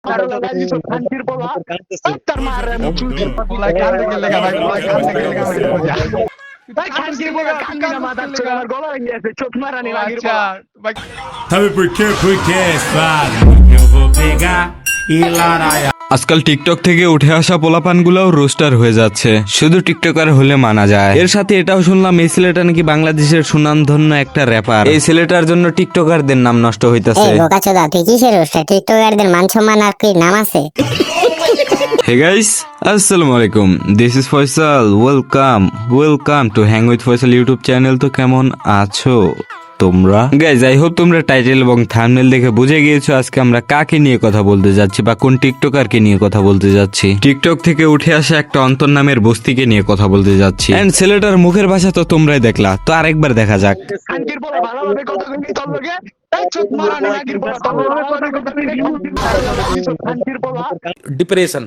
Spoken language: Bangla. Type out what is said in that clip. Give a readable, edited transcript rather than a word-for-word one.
শান্তির বলা তার মারে পোলা কান্দে গেলে ভাই, পোলা কান্দে গেলে ভাই শান্তির বলা কান্দি না মাথা চলে আমার গলা ভেঙে গেছে চোখ মারানি লাগির আচ্ছা বলা ভাই, Sabe por quê, sabe? Eu vou pegar e laraiar. আজকাল টিকটক থেকে উঠে আসা পোলাপানগুলোও রোস্টার হয়ে যাচ্ছে, শুধু টিকটকার হলে মানা যায়। এর সাথে এটাও শুনলাম এই ছেলেটা নাকি বাংলাদেশের সুনামধন্য একটা র্যাপার। এই ছেলেটার জন্য টিকটকারদের নাম নষ্ট হইতাছে। এই বোকাচোদা তুই কিসের রোস্টার? টিকটকারদের মান সম্মান আর কি নাম আছে? হে গাইস, আসসালামু আলাইকুম, this is Faisal. Welcome to hang with Faisal YouTube channel. তো কেমন আছো তোমরা গাইস? আই হোপ তোমরা টাইটেল এবং থাম্বনেল দেখে বুঝে গিয়েছো আজকে আমরা কাকে নিয়ে কথা বলতে যাচ্ছি বা কোন টিকটকারকে নিয়ে কথা বলতে যাচ্ছি। টিকটক থেকে উঠে আসা একটা অন্তর নামের বস্তিকে নিয়ে কথা বলতে যাচ্ছি। এন্ড ছেলেটার মুখের ভাষা তো তোমরাই দেখলা, তো আরেকবার দেখা যাক। শান্তির বলা ভালোভাবে কথা কইনি তোর লগে এই চোখ মারানি লাগির বলা ভালোভাবে কথা কইনি শান্তির বলা डिप्रेशन